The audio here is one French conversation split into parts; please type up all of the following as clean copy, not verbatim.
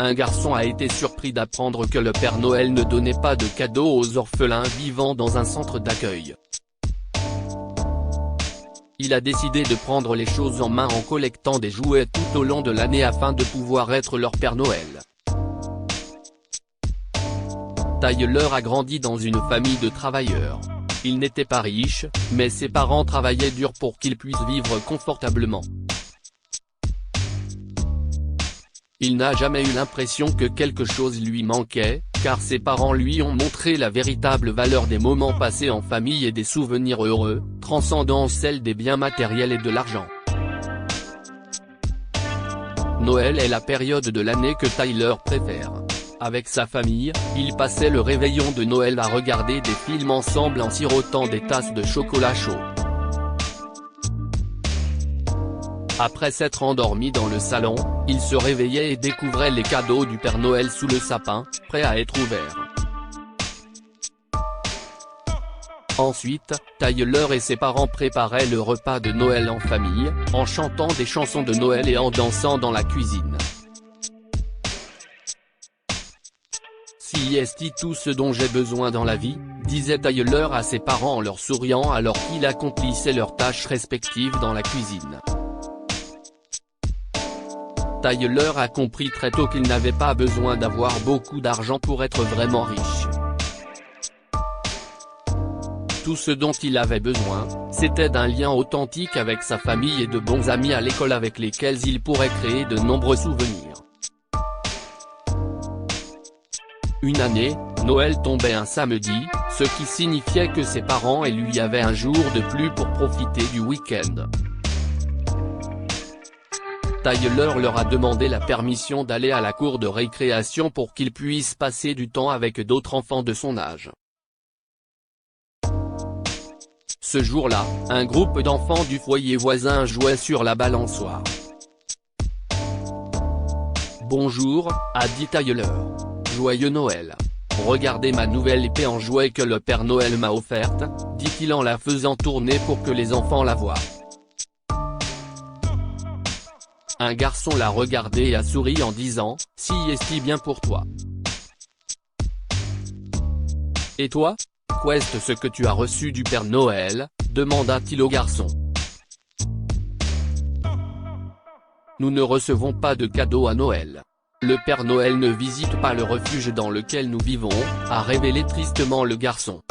un garçon a été surpris d'apprendre que le Père Noël ne donnait pas de cadeaux aux orphelins vivant dans un centre d'accueil. Il a décidé de prendre les choses en main en collectant des jouets tout au long de l'année afin de pouvoir être leur Père Noël. Tyler a grandi dans une famille de travailleurs. Il n'était pas riche, mais ses parents travaillaient dur pour qu'il puisse vivre confortablement. Il n'a jamais eu l'impression que quelque chose lui manquait, car ses parents lui ont montré la véritable valeur des moments passés en famille et des souvenirs heureux, transcendant celle des biens matériels et de l'argent. Noël est la période de l'année que Tyler préfère. Avec sa famille, il passait le réveillon de Noël à regarder des films ensemble en sirotant des tasses de chocolat chaud. Après s'être endormi dans le salon, il se réveillait et découvrait les cadeaux du Père Noël sous le sapin, prêts à être ouverts. Ensuite, Tyler et ses parents préparaient le repas de Noël en famille, en chantant des chansons de Noël et en dansant dans la cuisine. C'est tout ce dont j'ai besoin dans la vie, disait Tyler à ses parents en leur souriant alors qu'ils accomplissaient leurs tâches respectives dans la cuisine. Tyler a compris très tôt qu'il n'avait pas besoin d'avoir beaucoup d'argent pour être vraiment riche. Tout ce dont il avait besoin, c'était d'un lien authentique avec sa famille et de bons amis à l'école avec lesquels il pourrait créer de nombreux souvenirs. Une année, Noël tombait un samedi, ce qui signifiait que ses parents et lui avaient un jour de plus pour profiter du week-end. Tyler leur a demandé la permission d'aller à la cour de récréation pour qu'ils puissent passer du temps avec d'autres enfants de son âge. Ce jour-là, un groupe d'enfants du foyer voisin jouait sur la balançoire. « Bonjour », a dit Tyler. « Joyeux Noël. Regardez ma nouvelle épée en jouet que le Père Noël m'a offerte », dit-il en la faisant tourner pour que les enfants la voient. Un garçon l'a regardé et a souri en disant « Si est-ce bien pour toi. Et toi? Qu'est-ce ce que tu as reçu du Père Noël ?» demanda-t-il au garçon. « Nous ne recevons pas de cadeaux à Noël. Le Père Noël ne visite pas le refuge dans lequel nous vivons », a révélé tristement le garçon.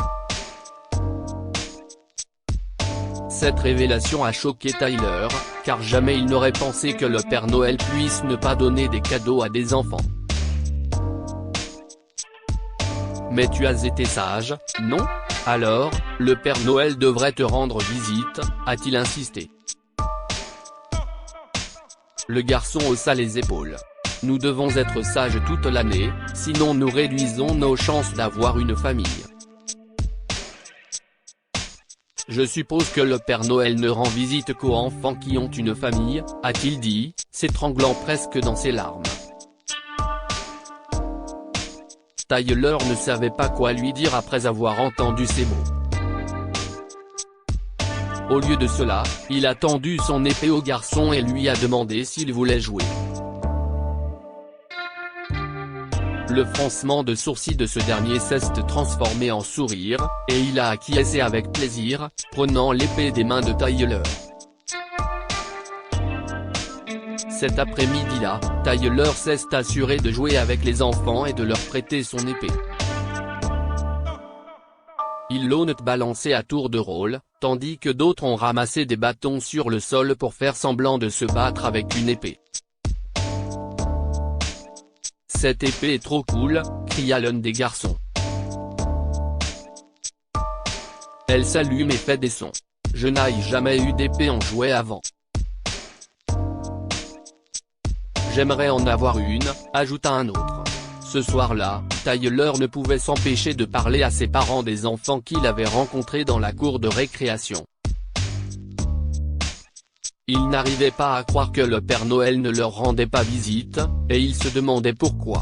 Cette révélation a choqué Tyler, car jamais il n'aurait pensé que le Père Noël puisse ne pas donner des cadeaux à des enfants. « Mais tu as été sage, non? Alors, le Père Noël devrait te rendre visite », a-t-il insisté. Le garçon haussa les épaules. « Nous devons être sages toute l'année, sinon nous réduisons nos chances d'avoir une famille. Je suppose que le Père Noël ne rend visite qu'aux enfants qui ont une famille, a-t-il dit, s'étranglant presque dans ses larmes. Tyler ne savait pas quoi lui dire après avoir entendu ces mots. Au lieu de cela, il a tendu son épée au garçon et lui a demandé s'il voulait jouer. Le froncement de sourcils de ce dernier s'est transformé en sourire, et il a acquiescé avec plaisir, prenant l'épée des mains de Tyler. Cet après-midi-là, Tyler s'est assuré de jouer avec les enfants et de leur prêter son épée. Ils l'ont balancé à tour de rôle, tandis que d'autres ont ramassé des bâtons sur le sol pour faire semblant de se battre avec une épée. « Cette épée est trop cool », cria l'un des garçons. Elle s'allume et fait des sons. Je n'ai jamais eu d'épée en jouet avant. J'aimerais en avoir une, ajouta un autre. Ce soir-là, Tyler ne pouvait s'empêcher de parler à ses parents des enfants qu'il avait rencontrés dans la cour de récréation. Ils n'arrivaient pas à croire que le Père Noël ne leur rendait pas visite, et ils se demandaient pourquoi.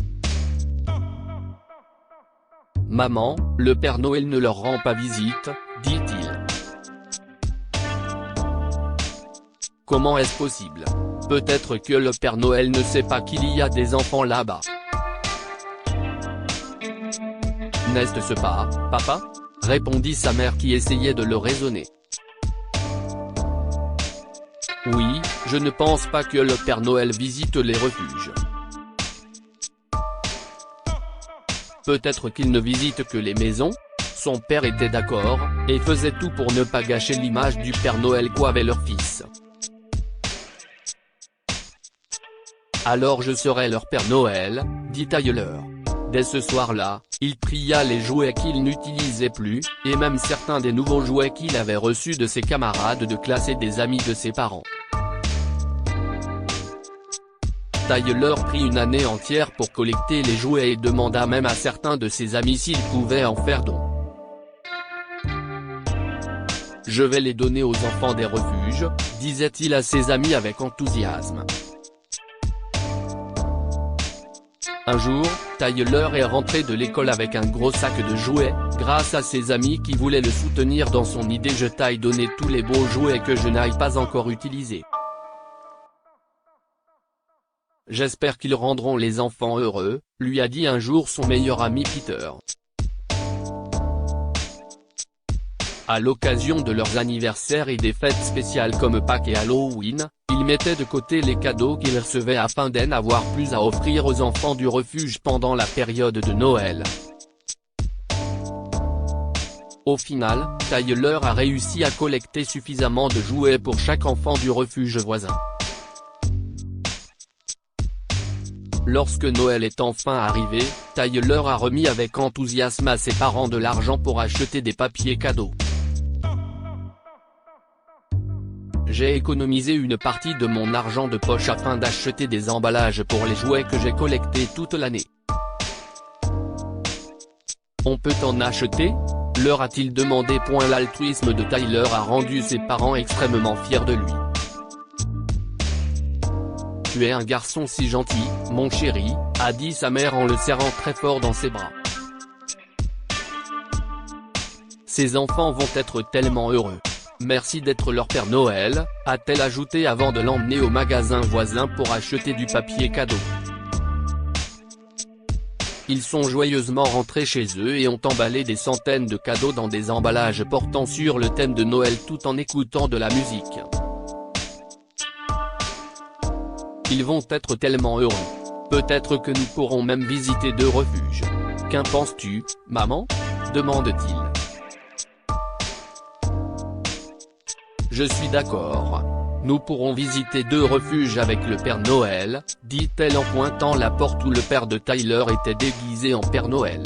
« Maman, le Père Noël ne leur rend pas visite, » dit-il. « Comment est-ce possible? Peut-être que le Père Noël ne sait pas qu'il y a des enfants là-bas. » n'est-ce pas, papa ? Répondit sa mère qui essayait de le raisonner. Oui, je ne pense pas que le Père Noël visite les refuges. Peut-être qu'il ne visite que les maisons ? Son père était d'accord, et faisait tout pour ne pas gâcher l'image du Père Noël qu'avait leur fils. Alors je serai leur Père Noël, dit Tyler. Dès ce soir-là, il tria les jouets qu'il n'utilisait plus, et même certains des nouveaux jouets qu'il avait reçus de ses camarades de classe et des amis de ses parents. Tyler prit une année entière pour collecter les jouets et demanda même à certains de ses amis s'ils pouvaient en faire don. Je vais les donner aux enfants des refuges, disait-il à ses amis avec enthousiasme. Un jour, Tyler est rentré de l'école avec un gros sac de jouets, grâce à ses amis qui voulaient le soutenir dans son idée « Je t'aille donner tous les beaux jouets que je n'aille pas encore utilisés. J'espère qu'ils rendront les enfants heureux », lui a dit un jour son meilleur ami Peter. À l'occasion de leurs anniversaires et des fêtes spéciales comme Pâques et Halloween, ils mettaient de côté les cadeaux qu'ils recevaient afin d'en avoir plus à offrir aux enfants du refuge pendant la période de Noël. Au final, Tyler a réussi à collecter suffisamment de jouets pour chaque enfant du refuge voisin. Lorsque Noël est enfin arrivé, Tyler a remis avec enthousiasme à ses parents de l'argent pour acheter des papiers cadeaux. J'ai économisé une partie de mon argent de poche afin d'acheter des emballages pour les jouets que j'ai collectés toute l'année. On peut en acheter ? Leur a-t-il demandé. L'altruisme de Tyler a rendu ses parents extrêmement fiers de lui. Tu es un garçon si gentil, mon chéri, a dit sa mère en le serrant très fort dans ses bras. Ces enfants vont être tellement heureux. Merci d'être leur Père Noël, a-t-elle ajouté avant de l'emmener au magasin voisin pour acheter du papier cadeau. Ils sont joyeusement rentrés chez eux et ont emballé des centaines de cadeaux dans des emballages portant sur le thème de Noël tout en écoutant de la musique. Ils vont être tellement heureux. Peut-être que nous pourrons même visiter 2 refuges. Qu'en penses-tu, maman ? demande-t-il. Je suis d'accord. Nous pourrons visiter 2 refuges avec le Père Noël, dit-elle en pointant la porte où le père de Tyler était déguisé en Père Noël.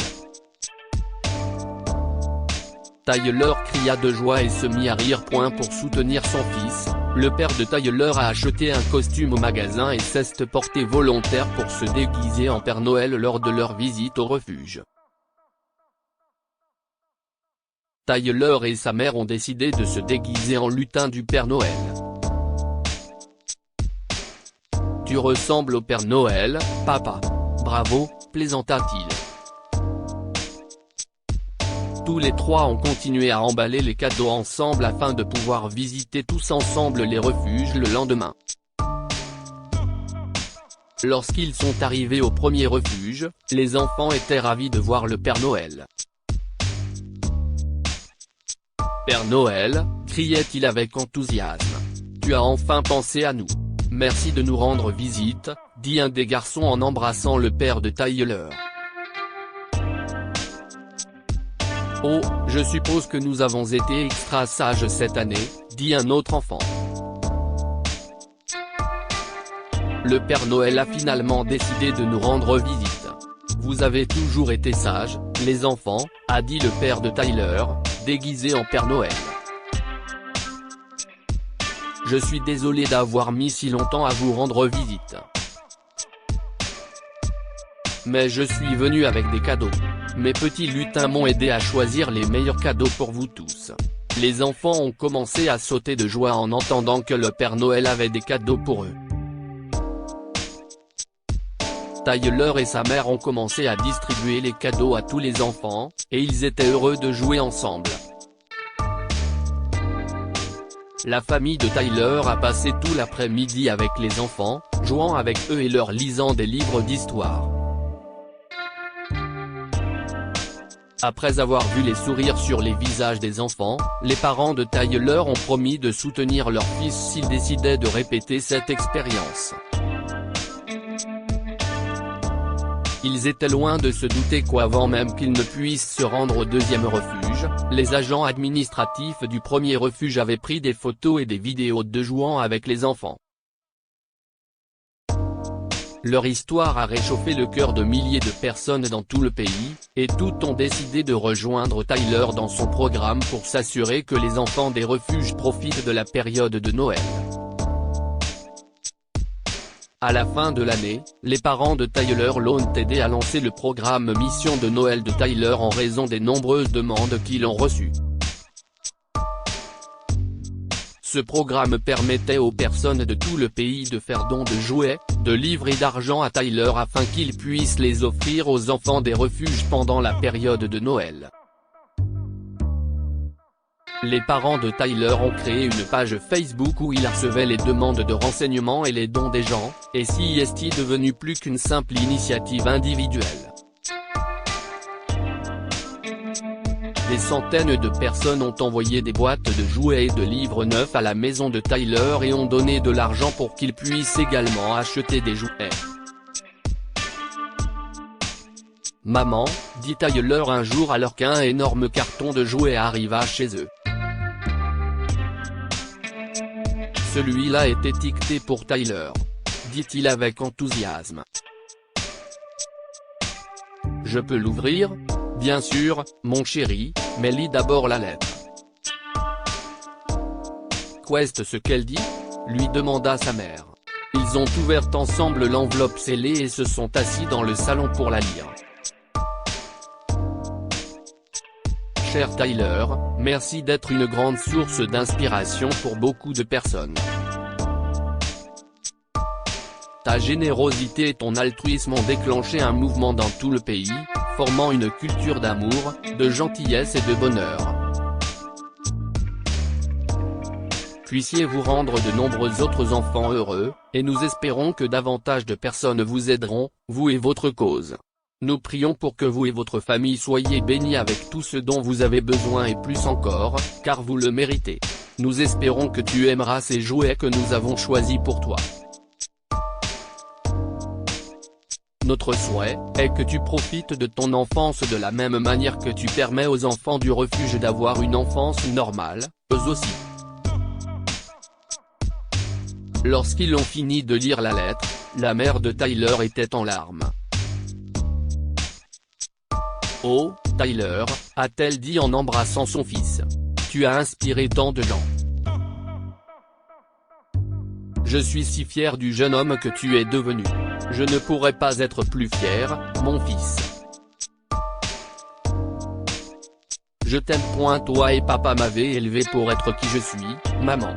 Tyler cria de joie et se mit à rire. Pour soutenir son fils, le père de Tyler a acheté un costume au magasin et s'est porté volontaire pour se déguiser en Père Noël lors de leur visite au refuge. Tyler et sa mère ont décidé de se déguiser en lutin du Père Noël. Tu ressembles au Père Noël, papa. Bravo, plaisanta-t-il. Tous les 3 ont continué à emballer les cadeaux ensemble afin de pouvoir visiter tous ensemble les refuges le lendemain. Lorsqu'ils sont arrivés au premier refuge, les enfants étaient ravis de voir le Père Noël. Père Noël, criait-il avec enthousiasme. Tu as enfin pensé à nous. Merci de nous rendre visite, dit un des garçons en embrassant le père de Tyler. Oh, je suppose que nous avons été extra sages cette année, dit un autre enfant. Le Père Noël a finalement décidé de nous rendre visite. Vous avez toujours été sages, les enfants, a dit le père de Tyler, déguisé en Père Noël. Je suis désolé d'avoir mis si longtemps à vous rendre visite. Mais je suis venu avec des cadeaux. Mes petits lutins m'ont aidé à choisir les meilleurs cadeaux pour vous tous. Les enfants ont commencé à sauter de joie en entendant que le Père Noël avait des cadeaux pour eux. Tyler et sa mère ont commencé à distribuer les cadeaux à tous les enfants, et ils étaient heureux de jouer ensemble. La famille de Tyler a passé tout l'après-midi avec les enfants, jouant avec eux et leur lisant des livres d'histoire. Après avoir vu les sourires sur les visages des enfants, les parents de Tyler ont promis de soutenir leur fils s'il décidait de répéter cette expérience. Ils étaient loin de se douter qu'avant même qu'ils ne puissent se rendre au deuxième refuge, les agents administratifs du premier refuge avaient pris des photos et des vidéos d'eux jouant avec les enfants. Leur histoire a réchauffé le cœur de milliers de personnes dans tout le pays, et toutes ont décidé de rejoindre Tyler dans son programme pour s'assurer que les enfants des refuges profitent de la période de Noël. À la fin de l'année, les parents de Tyler l'ont aidé à lancer le programme Mission de Noël de Tyler en raison des nombreuses demandes qu'ils ont reçues. Ce programme permettait aux personnes de tout le pays de faire don de jouets, de livres et d'argent à Tyler afin qu'il puisse les offrir aux enfants des refuges pendant la période de Noël. Les parents de Tyler ont créé une page Facebook où ils recevaient les demandes de renseignements et les dons des gens, et si est devenu plus qu'une simple initiative individuelle. Des centaines de personnes ont envoyé des boîtes de jouets et de livres neufs à la maison de Tyler et ont donné de l'argent pour qu'il puisse également acheter des jouets. « Maman », dit Tyler un jour alors qu'un énorme carton de jouets arriva chez eux. « Celui-là est étiqueté pour Tyler », dit-il avec enthousiasme. « Je peux l'ouvrir ? » « Bien sûr, mon chéri, mais lis d'abord la lettre. »« Qu'est-ce ce qu'elle dit ?» lui demanda sa mère. Ils ont ouvert ensemble l'enveloppe scellée et se sont assis dans le salon pour la lire. « Cher Tyler, merci d'être une grande source d'inspiration pour beaucoup de personnes. Ta générosité et ton altruisme ont déclenché un mouvement dans tout le pays, formant une culture d'amour, de gentillesse et de bonheur. Puissiez-vous rendre de nombreux autres enfants heureux, et nous espérons que davantage de personnes vous aideront, vous et votre cause. Nous prions pour que vous et votre famille soyez bénis avec tout ce dont vous avez besoin et plus encore, car vous le méritez. Nous espérons que tu aimeras ces jouets que nous avons choisis pour toi. Notre souhait est que tu profites de ton enfance de la même manière que tu permets aux enfants du refuge d'avoir une enfance normale, eux aussi. » Lorsqu'ils ont fini de lire la lettre, la mère de Tyler était en larmes. « Oh, Tyler, a-t-elle dit en embrassant son fils. Tu as inspiré tant de gens. Je suis si fier du jeune homme que tu es devenu. Je ne pourrais pas être plus fier, mon fils. Je t'aime. Toi et papa m'avaient élevé pour être qui je suis, maman.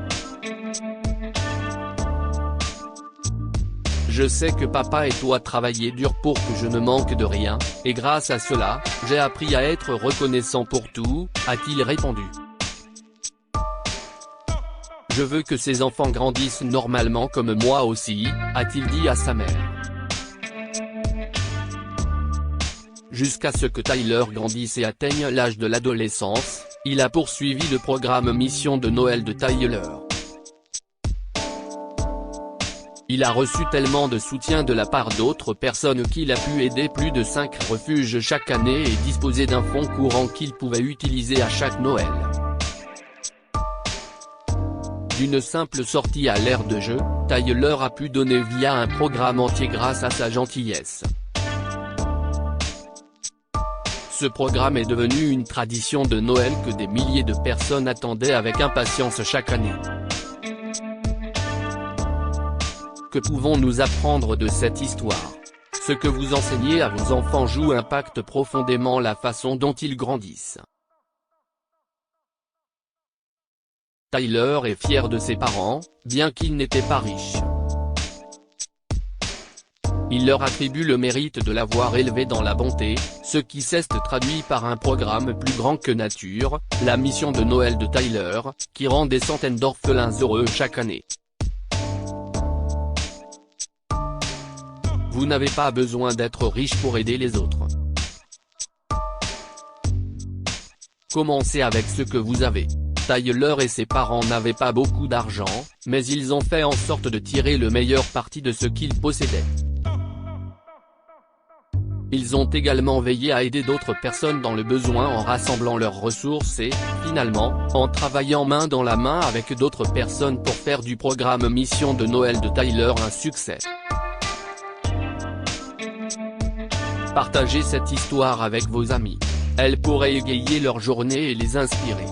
Je sais que papa et toi travaillez dur pour que je ne manque de rien, et grâce à cela, j'ai appris à être reconnaissant pour tout, a-t-il répondu. Je veux que ces enfants grandissent normalement comme moi aussi, a-t-il dit à sa mère. Jusqu'à ce que Tyler grandisse et atteigne l'âge de l'adolescence, il a poursuivi le programme Mission de Noël de Tyler. Il a reçu tellement de soutien de la part d'autres personnes qu'il a pu aider plus de 5 refuges chaque année et disposer d'un fonds courant qu'il pouvait utiliser à chaque Noël. D'une simple sortie à l'aire de jeu, Tyler a pu donner via un programme entier grâce à sa gentillesse. Ce programme est devenu une tradition de Noël que des milliers de personnes attendaient avec impatience chaque année. Que pouvons-nous apprendre de cette histoire? Ce que vous enseignez à vos enfants impacte profondément la façon dont ils grandissent. Tyler est fier de ses parents, bien qu'ils n'étaient pas riches. Il leur attribue le mérite de l'avoir élevé dans la bonté, ce qui s'est traduit par un programme plus grand que nature, la mission de Noël de Tyler, qui rend des centaines d'orphelins heureux chaque année. Vous n'avez pas besoin d'être riche pour aider les autres. Commencez avec ce que vous avez. Tyler et ses parents n'avaient pas beaucoup d'argent, mais ils ont fait en sorte de tirer le meilleur parti de ce qu'ils possédaient. Ils ont également veillé à aider d'autres personnes dans le besoin en rassemblant leurs ressources et, finalement, en travaillant main dans la main avec d'autres personnes pour faire du programme Mission de Noël de Tyler un succès. Partagez cette histoire avec vos amis. Elle pourrait égayer leur journée et les inspirer.